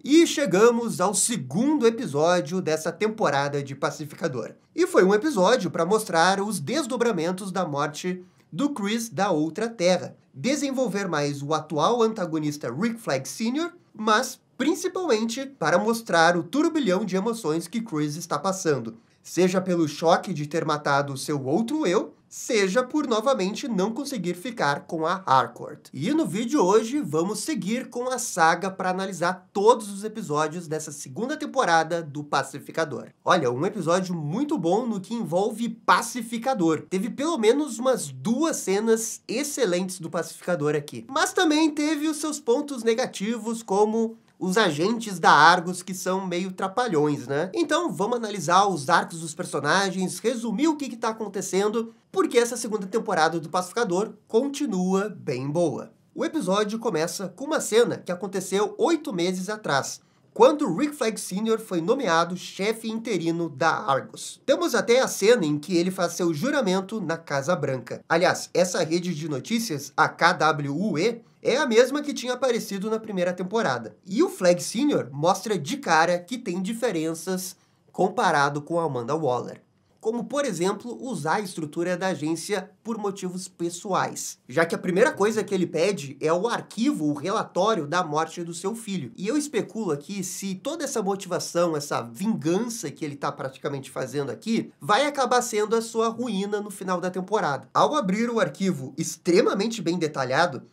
E chegamos ao segundo episódio dessa temporada de Pacificador. E foi um episódio para mostrar os desdobramentos da morte do Chris da Outra Terra, desenvolver mais o atual antagonista Rick Flag Sr., mas principalmente para mostrar o turbilhão de emoções que Chris está passando, seja pelo choque de ter matado seu outro eu, seja por novamente não conseguir ficar com a Harcourt. E no vídeo hoje vamos seguir com a saga para analisar todos os episódios dessa segunda temporada do Pacificador. Olha, um episódio muito bom no que envolve Pacificador. Teve pelo menos umas 2 cenas excelentes do Pacificador aqui. Mas também teve os seus pontos negativos, como os agentes da Argus, que são meio trapalhões, né? Então vamos analisar os arcos dos personagens, resumir o que está acontecendo, porque essa segunda temporada do Pacificador continua bem boa. O episódio começa com uma cena que aconteceu 8 meses atrás, quando Rick Flag Sr. foi nomeado chefe interino da Argus. Temos até a cena em que ele faz seu juramento na Casa Branca. Aliás, essa rede de notícias, a KWUE, é a mesma que tinha aparecido na primeira temporada. E o Flag Sr. mostra de cara que tem diferenças comparado com a Amanda Waller, como, por exemplo, usar a estrutura da agência por motivos pessoais, já que a primeira coisa que ele pede é o arquivo, o relatório da morte do seu filho. E eu especulo aqui se toda essa motivação, essa vingança que ele está praticamente fazendo aqui, vai acabar sendo a sua ruína no final da temporada. Ao abrir o arquivo extremamente bem detalhado,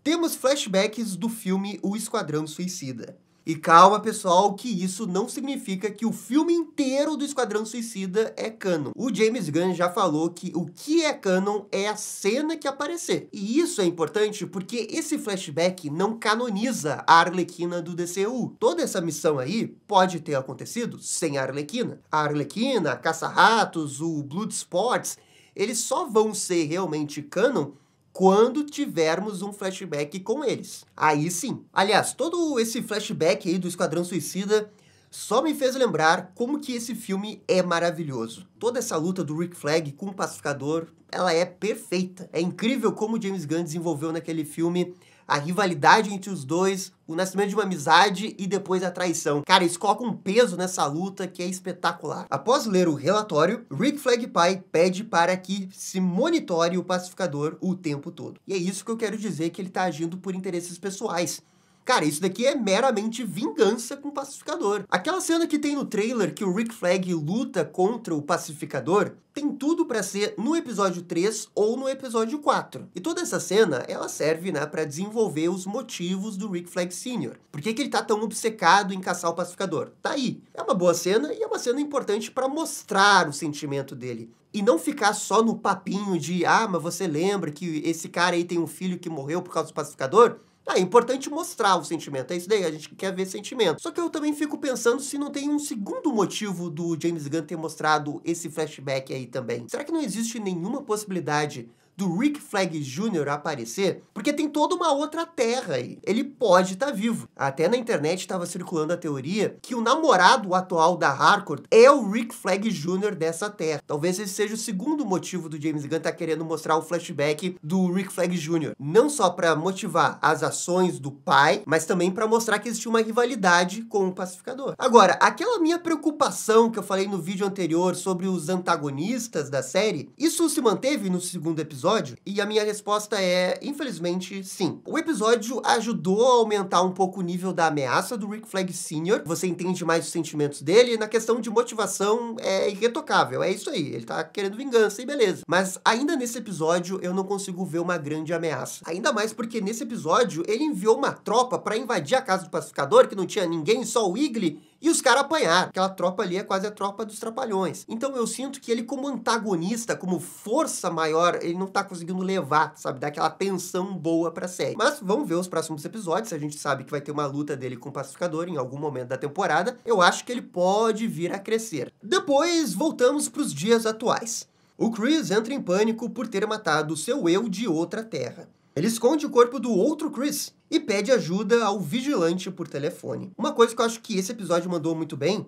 temos flashbacks do filme O Esquadrão Suicida. E calma, pessoal, que isso não significa que o filme inteiro do Esquadrão Suicida é canon. O James Gunn já falou que o que é canon é a cena que aparecer. E isso é importante porque esse flashback não canoniza a Arlequina do DCU. Toda essa missão aí pode ter acontecido sem a Arlequina. A Arlequina, a Caça-Ratos, o Bloodsport, eles só vão ser realmente canon quando tivermos um flashback com eles. Aí sim. Aliás, todo esse flashback aí do Esquadrão Suicida só me fez lembrar como que esse filme é maravilhoso. Toda essa luta do Rick Flag com o Pacificador, ela é perfeita. É incrível como o James Gunn desenvolveu naquele filme a rivalidade entre os dois, o nascimento de uma amizade e depois a traição. Cara, isso coloca um peso nessa luta que é espetacular. Após ler o relatório, Rick Flag pai pede para que se monitore o Pacificador o tempo todo. E é isso que eu quero dizer, que ele tá agindo por interesses pessoais. Cara, isso daqui é meramente vingança com o Pacificador. Aquela cena que tem no trailer que o Rick Flag luta contra o Pacificador tem tudo pra ser no episódio 3 ou no episódio 4. E toda essa cena, ela serve, né, pra desenvolver os motivos do Rick Flag Sr. Por que ele tá tão obcecado em caçar o Pacificador? Tá aí. É uma boa cena e é uma cena importante pra mostrar o sentimento dele. E não ficar só no papinho de, mas você lembra que esse cara aí tem um filho que morreu por causa do Pacificador? É importante mostrar o sentimento, é isso daí, a gente quer ver sentimento. Só que eu também fico pensando se não tem um segundo motivo do James Gunn ter mostrado esse flashback aí também. Será que não existe nenhuma possibilidade do Rick Flag Jr. aparecer? Porque tem toda uma outra terra aí. Ele pode estar vivo. Até na internet estava circulando a teoria que o namorado atual da Harcourt é o Rick Flag Jr. dessa terra. Talvez esse seja o segundo motivo do James Gunn estar querendo mostrar o flashback do Rick Flag Jr. Não só para motivar as ações do pai, mas também para mostrar que existia uma rivalidade com o Pacificador. Agora, aquela minha preocupação que eu falei no vídeo anterior sobre os antagonistas da série, isso se manteve no segundo episódio? E a minha resposta é, infelizmente, sim. O episódio ajudou a aumentar um pouco o nível da ameaça do Rick Flag Sr. Você entende mais os sentimentos dele, e na questão de motivação é irretocável, é isso aí. Ele tá querendo vingança e beleza. Mas ainda nesse episódio eu não consigo ver uma grande ameaça. Ainda mais porque nesse episódio ele enviou uma tropa pra invadir a casa do Pacificador, que não tinha ninguém, só o Eagle, e os caras apanharam. Aquela tropa ali é quase a tropa dos Trapalhões. Então eu sinto que ele, como antagonista, como força maior, ele não tá conseguindo levar, sabe? Dar aquela tensão boa pra série. Mas vamos ver os próximos episódios. A gente sabe que vai ter uma luta dele com o Pacificador em algum momento da temporada. Eu acho que ele pode vir a crescer. Depois voltamos pros dias atuais. O Chris entra em pânico por ter matado seu eu de outra terra. Ele esconde o corpo do outro Chris e pede ajuda ao vigilante por telefone. Uma coisa que eu acho que esse episódio mandou muito bem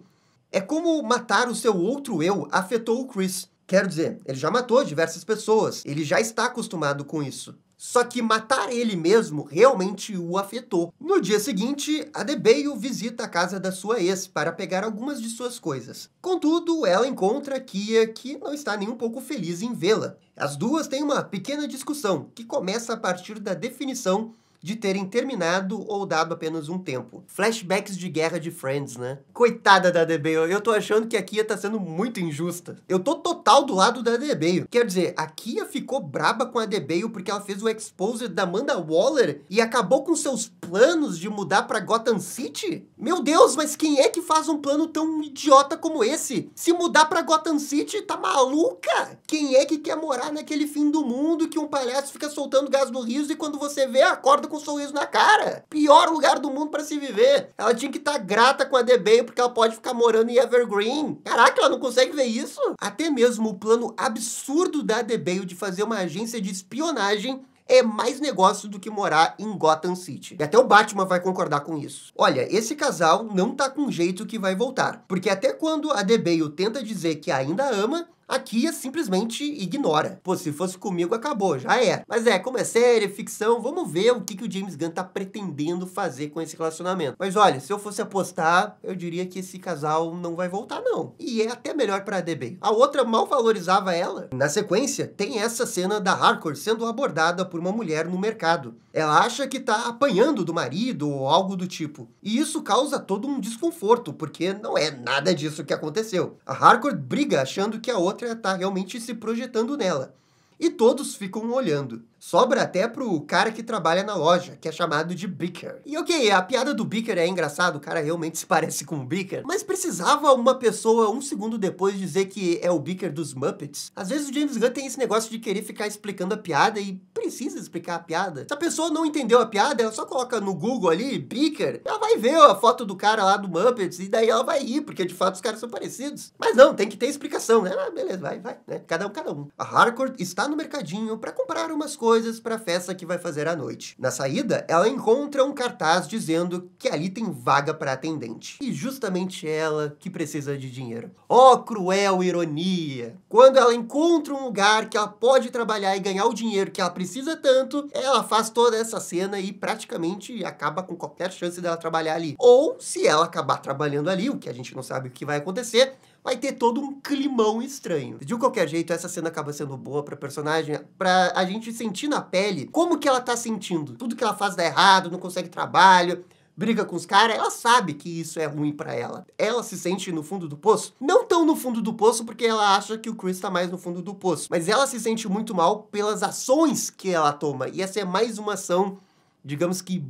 é como matar o seu outro eu afetou o Chris. Quero dizer, ele já matou diversas pessoas, ele já está acostumado com isso. Só que matar ele mesmo realmente o afetou. No dia seguinte, Adebayo visita a casa da sua ex para pegar algumas de suas coisas. Contudo, ela encontra Kia, que não está nem um pouco feliz em vê-la. As duas têm uma pequena discussão, que começa a partir da definição de terem terminado ou dado apenas um tempo. Flashbacks de guerra de Friends, né? Coitada da Adebayo, eu tô achando que a Kia tá sendo muito injusta. Eu tô total do lado da Adebayo. Quer dizer, a Kia ficou braba com a Adebayo porque ela fez o exposed da Amanda Waller e acabou com seus planos de mudar pra Gotham City? Meu Deus, mas quem é que faz um plano tão idiota como esse? Se mudar pra Gotham City, tá maluca? Quem é que quer morar naquele fim do mundo que um palhaço fica soltando gás no riso e quando você vê, acorda com um sorriso na cara? Pior lugar do mundo pra se viver. Ela tinha que estar grata com a Adebayo porque ela pode ficar morando em Evergreen. Caraca, ela não consegue ver isso? Até mesmo o plano absurdo da Adebayo de fazer uma agência de espionagem é mais negócio do que morar em Gotham City. E até o Batman vai concordar com isso. Olha, esse casal não tá com jeito que vai voltar. Porque até quando a Adebayo tenta dizer que ainda ama, a Kia simplesmente ignora. Pô, se fosse comigo, acabou, já é. Mas como é série, ficção, vamos ver o que o James Gunn tá pretendendo fazer com esse relacionamento. Mas olha, se eu fosse apostar, eu diria que esse casal não vai voltar, não. E é até melhor pra Adebayo. A outra mal valorizava ela. Na sequência, tem essa cena da Harcourt sendo abordada por uma mulher no mercado. Ela acha que tá apanhando do marido ou algo do tipo. E isso causa todo um desconforto, porque não é nada disso que aconteceu. A Harcourt briga achando que a outra tá realmente se projetando nela. E todos ficam olhando. Sobra até pro cara que trabalha na loja, que é chamado de Beaker. E ok, a piada do Beaker é engraçado, o cara realmente se parece com o Beaker, mas precisava uma pessoa um segundo depois dizer que é o Beaker dos Muppets? Às vezes o James Gunn tem esse negócio de querer ficar explicando a piada e precisa explicar a piada. Se a pessoa não entendeu a piada, ela só coloca no Google ali, Beaker, ela vai ver a foto do cara lá do Muppets e daí ela vai rir, porque de fato os caras são parecidos. Mas não, tem que ter explicação, né? Ah, beleza, vai, né? Cada um. A Harcourt está no mercadinho para comprar umas coisas para a festa que vai fazer à noite. Na saída, ela encontra um cartaz dizendo que ali tem vaga para atendente. E justamente ela que precisa de dinheiro. Oh, cruel ironia! Quando ela encontra um lugar que ela pode trabalhar e ganhar o dinheiro que ela precisa tanto, ela faz toda essa cena e praticamente acaba com qualquer chance dela trabalhar ali. Ou, se ela acabar trabalhando ali, o que a gente não sabe o que vai acontecer, vai ter todo um climão estranho. De qualquer jeito, essa cena acaba sendo boa pra personagem, pra a gente sentir na pele como que ela tá sentindo. Tudo que ela faz dá errado, não consegue trabalho, briga com os caras, ela sabe que isso é ruim pra ela. Ela se sente no fundo do poço? Não tão no fundo do poço, porque ela acha que o Chris tá mais no fundo do poço. Mas ela se sente muito mal pelas ações que ela toma. E essa é mais uma ação, digamos que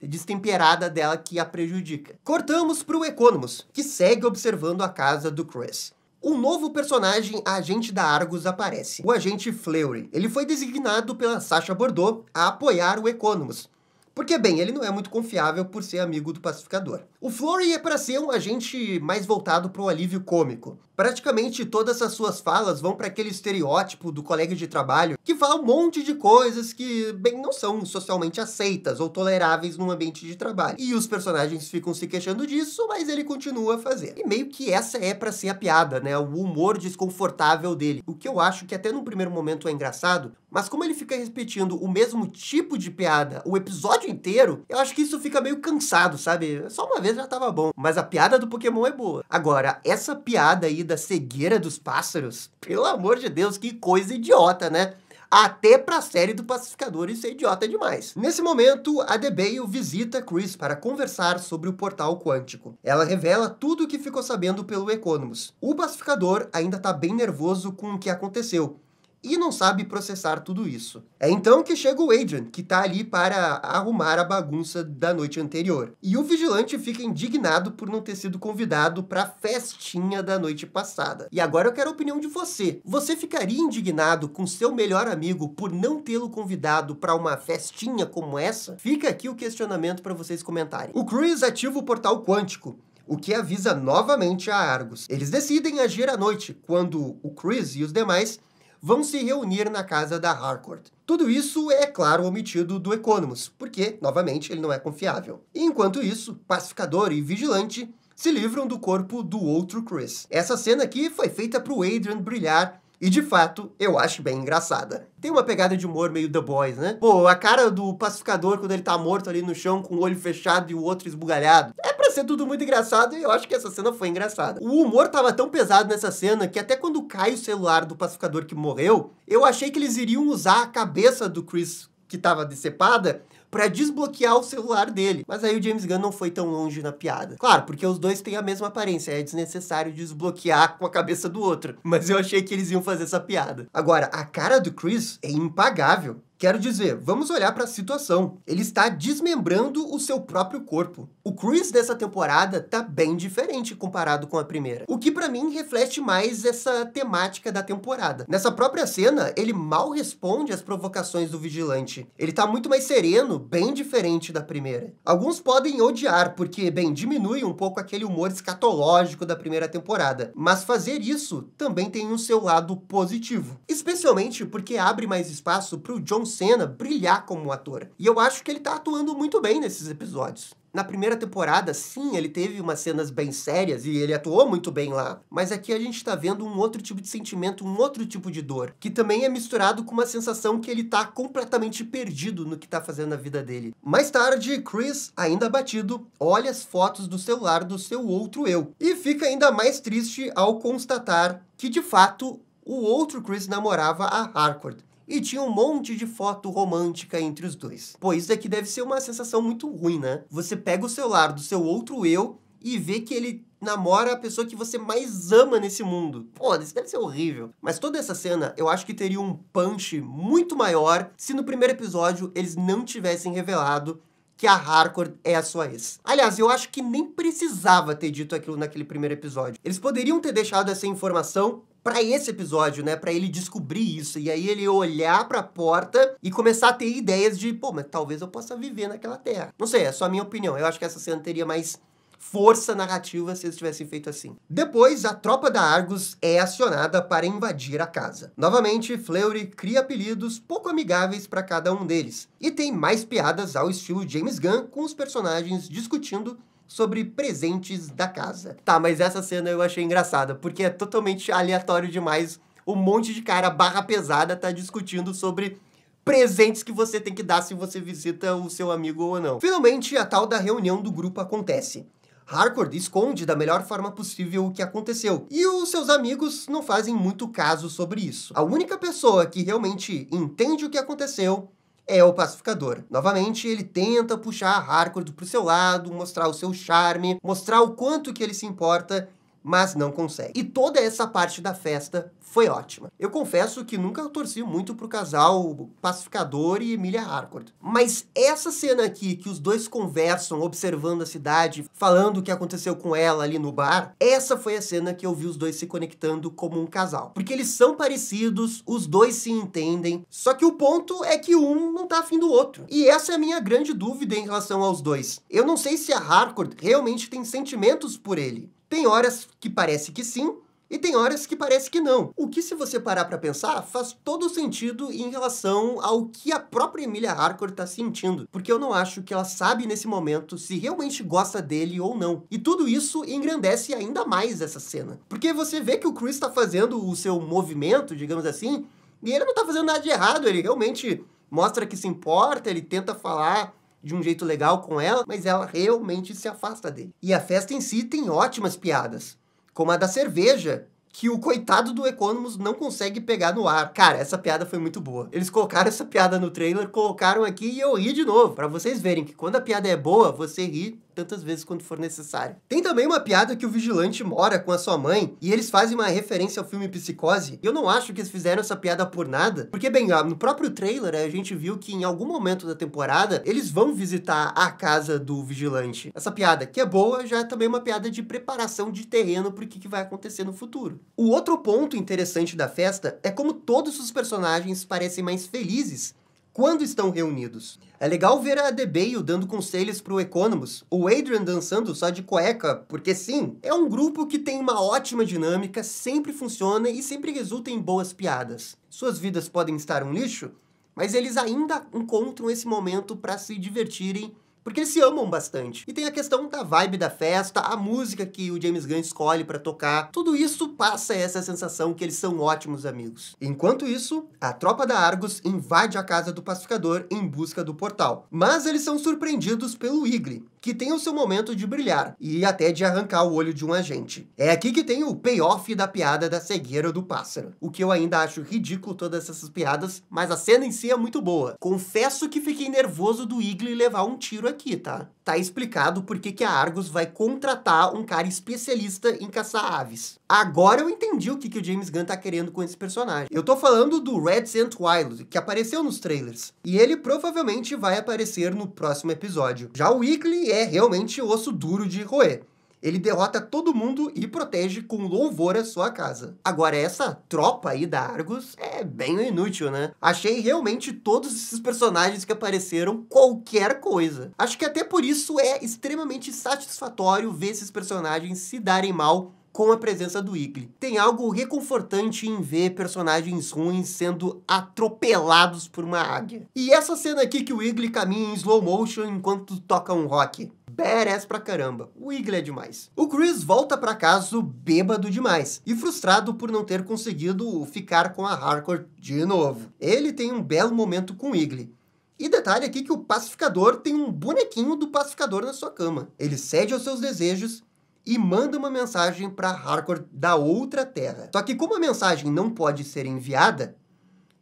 destemperada dela que a prejudica. Cortamos pro Economus, que segue observando a casa do Chris. Um novo personagem, a agente da Argus, aparece. O agente Fleury. Ele foi designado pela Sacha Bordeaux a apoiar o Economus. Porque, bem, ele não é muito confiável por ser amigo do pacificador. O Fleury é para ser um agente mais voltado para o alívio cômico. Praticamente todas as suas falas vão para aquele estereótipo do colega de trabalho que fala um monte de coisas que, bem, não são socialmente aceitas ou toleráveis num ambiente de trabalho. E os personagens ficam se queixando disso, mas ele continua a fazer. E meio que essa é para ser a piada, né? O humor desconfortável dele. O que eu acho que até num primeiro momento é engraçado, mas como ele fica repetindo o mesmo tipo de piada o episódio inteiro, eu acho que isso fica meio cansado, sabe? Só uma vez já tava bom. Mas a piada do Pokémon é boa. Agora, essa piada aí da cegueira dos pássaros, pelo amor de Deus, que coisa idiota, né? Até pra série do Pacificador isso é idiota demais. Nesse momento, a Adebayo visita Chris para conversar sobre o portal quântico. Ela revela tudo o que ficou sabendo pelo Economus. O Pacificador ainda tá bem nervoso com o que aconteceu e não sabe processar tudo isso. É então que chega o Adrian, que tá ali para arrumar a bagunça da noite anterior. E o vigilante fica indignado por não ter sido convidado para a festinha da noite passada. E agora eu quero a opinião de você. Você ficaria indignado com seu melhor amigo por não tê-lo convidado para uma festinha como essa? Fica aqui o questionamento para vocês comentarem. O Chris ativa o portal quântico, o que avisa novamente a Argus. Eles decidem agir à noite, quando o Chris e os demais vão se reunir na casa da Harcourt. Tudo isso é, claro, omitido do Economus, porque, novamente, ele não é confiável. E, enquanto isso, Pacificador e Vigilante se livram do corpo do outro Chris. Essa cena aqui foi feita para o Adrian brilhar E de fato, eu acho bem engraçada. Tem uma pegada de humor meio The Boys, né? Pô, a cara do pacificador quando ele tá morto ali no chão com o olho fechado e o outro esbugalhado. É pra ser tudo muito engraçado e eu acho que essa cena foi engraçada. O humor tava tão pesado nessa cena que até quando cai o celular do pacificador que morreu, eu achei que eles iriam usar a cabeça do Chris, que tava decepada, pra desbloquear o celular dele. Mas aí o James Gunn não foi tão longe na piada. Claro, porque os dois têm a mesma aparência, é desnecessário desbloquear com a cabeça do outro. Mas eu achei que eles iam fazer essa piada. Agora, a cara do Chris é impagável. Quero dizer, vamos olhar para a situação. Ele está desmembrando o seu próprio corpo. O Chris dessa temporada tá bem diferente comparado com a primeira. O que para mim reflete mais essa temática da temporada. Nessa própria cena, ele mal responde às provocações do vigilante. Ele tá muito mais sereno, bem diferente da primeira. Alguns podem odiar, porque, bem, diminui um pouco aquele humor escatológico da primeira temporada. Mas fazer isso também tem o seu lado positivo. Especialmente porque abre mais espaço pro John Cena brilhar como ator. E eu acho que ele tá atuando muito bem nesses episódios. Na primeira temporada, sim, ele teve umas cenas bem sérias e ele atuou muito bem lá. Mas aqui a gente tá vendo um outro tipo de sentimento, um outro tipo de dor, que também é misturado com uma sensação que ele tá completamente perdido no que tá fazendo na vida dele. Mais tarde, Chris, ainda abatido, olha as fotos do celular do seu outro eu. E fica ainda mais triste ao constatar que, de fato, o outro Chris namorava a Harcourt. E tinha um monte de foto romântica entre os dois. Pô, isso daqui deve ser uma sensação muito ruim, né? Você pega o celular do seu outro eu e vê que ele namora a pessoa que você mais ama nesse mundo. Pô, isso deve ser horrível. Mas toda essa cena, eu acho que teria um punch muito maior se no primeiro episódio eles não tivessem revelado que a Harcourt é a sua ex. Aliás, eu acho que nem precisava ter dito aquilo naquele primeiro episódio. Eles poderiam ter deixado essa informação pra esse episódio, né? Pra ele descobrir isso. E aí ele olhar pra porta e começar a ter ideias de, pô, mas talvez eu possa viver naquela terra. Não sei, é só a minha opinião. Eu acho que essa cena teria mais força narrativa se eles tivessem feito assim. Depois, a tropa da Argus é acionada para invadir a casa. Novamente, Fleury cria apelidos pouco amigáveis para cada um deles. E tem mais piadas ao estilo James Gunn, com os personagens discutindo sobre presentes da casa. Tá, mas essa cena eu achei engraçada, porque é totalmente aleatório demais. Um monte de cara barra pesada tá discutindo sobre presentes que você tem que dar se você visita o seu amigo ou não. Finalmente, a tal da reunião do grupo acontece. Harcourt esconde da melhor forma possível o que aconteceu, e os seus amigos não fazem muito caso sobre isso. A única pessoa que realmente entende o que aconteceu é o pacificador. Novamente, ele tenta puxar a Harcourt pro seu lado, mostrar o seu charme, mostrar o quanto que ele se importa, mas não consegue. E toda essa parte da festa foi ótima. Eu confesso que nunca torci muito pro casal Pacificador e Emilia Harcourt. Mas essa cena aqui, que os dois conversam, observando a cidade, falando o que aconteceu com ela ali no bar, essa foi a cena que eu vi os dois se conectando como um casal. Porque eles são parecidos, os dois se entendem, só que o ponto é que um não tá afim do outro. E essa é a minha grande dúvida em relação aos dois. Eu não sei se a Harcourt realmente tem sentimentos por ele. Tem horas que parece que sim, e tem horas que parece que não. O que, se você parar pra pensar, faz todo sentido em relação ao que a própria Emilia Harcourt tá sentindo. Porque eu não acho que ela sabe nesse momento se realmente gosta dele ou não. E tudo isso engrandece ainda mais essa cena. Porque você vê que o Chris tá fazendo o seu movimento, digamos assim, e ele não tá fazendo nada de errado, ele realmente mostra que se importa, ele tenta falar de um jeito legal com ela, mas ela realmente se afasta dele. E a festa em si tem ótimas piadas, como a da cerveja, que o coitado do Economus não consegue pegar no ar. Cara, essa piada foi muito boa. Eles colocaram essa piada no trailer, colocaram aqui e eu ri de novo, pra vocês verem que quando a piada é boa, você ri tantas vezes quanto for necessário. Tem também uma piada que o vigilante mora com a sua mãe e eles fazem uma referência ao filme Psicose. Eu não acho que eles fizeram essa piada por nada, porque, bem, no próprio trailer a gente viu que em algum momento da temporada eles vão visitar a casa do vigilante. Essa piada, que é boa, já é também uma piada de preparação de terreno pro que vai acontecer no futuro. O outro ponto interessante da festa é como todos os personagens parecem mais felizes quando estão reunidos. É legal ver a Debayle dando conselhos pro Economus, o Adrian dançando só de cueca, porque sim, é um grupo que tem uma ótima dinâmica, sempre funciona e sempre resulta em boas piadas. Suas vidas podem estar um lixo, mas eles ainda encontram esse momento para se divertirem porque eles se amam bastante. E tem a questão da vibe da festa, a música que o James Gunn escolhe pra tocar, tudo isso passa essa sensação que eles são ótimos amigos. Enquanto isso, a tropa da Argus invade a casa do Pacificador em busca do portal. Mas eles são surpreendidos pelo Wiggly, que tem o seu momento de brilhar, e até de arrancar o olho de um agente. É aqui que tem o payoff da piada da cegueira do pássaro. O que eu ainda acho ridículo todas essas piadas, mas a cena em si é muito boa. Confesso que fiquei nervoso do Wiggly levar um tiro aqui, tá? Tá explicado por que a Argus vai contratar um cara especialista em caçar aves. Agora eu entendi o que o James Gunn tá querendo com esse personagem. Eu tô falando do Red Scent Wild, que apareceu nos trailers. E ele provavelmente vai aparecer no próximo episódio. Já o Wiggly é realmente osso duro de roer. Ele derrota todo mundo e protege com louvor a sua casa. Agora, essa tropa aí da Argus é bem inútil, né? Achei realmente todos esses personagens que apareceram qualquer coisa. Acho que até por isso é extremamente satisfatório ver esses personagens se darem mal com a presença do Wiggly. Tem algo reconfortante em ver personagens ruins sendo atropelados por uma águia. E essa cena aqui que o Wiggly caminha em slow motion enquanto toca um rock. Badass pra caramba. O Wiggly é demais. O Chris volta pra casa bêbado demais e frustrado por não ter conseguido ficar com a Harcourt de novo. Ele tem um belo momento com o Wiggly. E detalhe aqui que o Pacificador tem um bonequinho do Pacificador na sua cama. Ele cede aos seus desejos e manda uma mensagem para Harcourt da outra terra. Só que como a mensagem não pode ser enviada,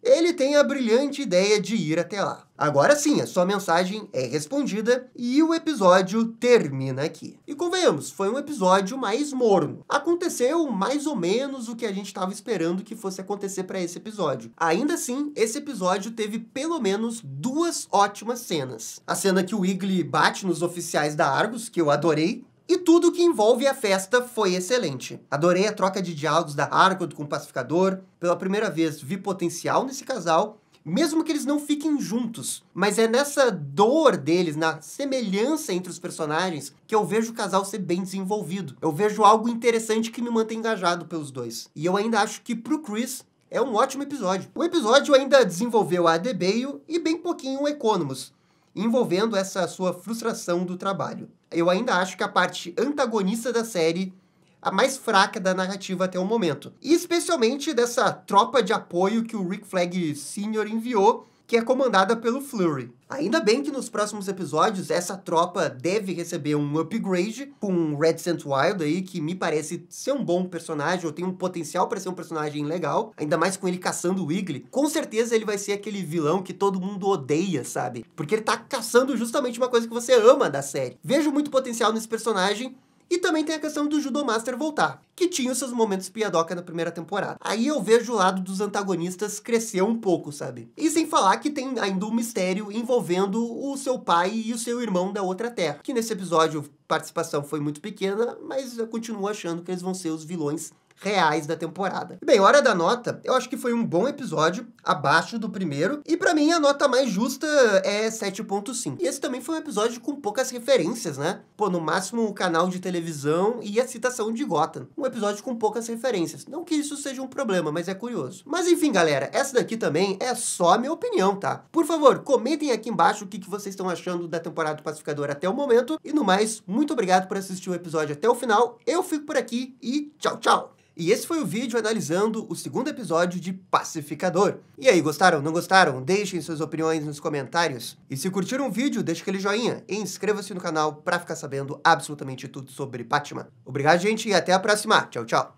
ele tem a brilhante ideia de ir até lá. Agora sim, a sua mensagem é respondida e o episódio termina aqui. E convenhamos, foi um episódio mais morno. Aconteceu mais ou menos o que a gente estava esperando que fosse acontecer para esse episódio. Ainda assim, esse episódio teve pelo menos 2 ótimas cenas. A cena que o Wiggly bate nos oficiais da Argus, que eu adorei, e tudo que envolve a festa foi excelente. Adorei a troca de diálogos da Harcourt com o Pacificador. Pela primeira vez vi potencial nesse casal, mesmo que eles não fiquem juntos. Mas é nessa dor deles, na semelhança entre os personagens, que eu vejo o casal ser bem desenvolvido. Eu vejo algo interessante que me mantém engajado pelos dois. E eu ainda acho que pro Chris é um ótimo episódio. O episódio ainda desenvolveu a Adebayo e bem pouquinho o Economus, envolvendo essa sua frustração do trabalho. Eu ainda acho que a parte antagonista da série a mais fraca da narrativa até o momento. E especialmente dessa tropa de apoio que o Rick Flag Sr. enviou, que é comandada pelo Flurry. Ainda bem que nos próximos episódios essa tropa deve receber um upgrade com o Red Scent Wild aí, que me parece ser um bom personagem, ou tem um potencial para ser um personagem legal, ainda mais com ele caçando o Wiggly. Com certeza ele vai ser aquele vilão que todo mundo odeia, sabe? Porque ele tá caçando justamente uma coisa que você ama da série. Vejo muito potencial nesse personagem. E também tem a questão do Judo Master voltar, que tinha os seus momentos piadoca na primeira temporada. Aí eu vejo o lado dos antagonistas crescer um pouco, sabe? E sem falar que tem ainda um mistério envolvendo o seu pai e o seu irmão da outra terra. Que nesse episódio a participação foi muito pequena, mas eu continuo achando que eles vão ser os vilões reais da temporada. Bem, hora da nota, eu acho que foi um bom episódio, abaixo do primeiro, e pra mim a nota mais justa é 7.5. E esse também foi um episódio com poucas referências, né? Pô, no máximo o canal de televisão e a citação de Gotham. Um episódio com poucas referências. Não que isso seja um problema, mas é curioso. Mas enfim, galera, essa daqui também é só a minha opinião, tá? Por favor, comentem aqui embaixo o que vocês estão achando da temporada do Pacificador até o momento. E no mais, muito obrigado por assistir o episódio até o final. Eu fico por aqui e tchau, tchau! E esse foi o vídeo analisando o 2º episódio de Pacificador. E aí, gostaram? Não gostaram? Deixem suas opiniões nos comentários. E se curtiram o vídeo, deixe aquele joinha e inscreva-se no canal para ficar sabendo absolutamente tudo sobre Batman. Obrigado, gente, e até a próxima. Tchau, tchau.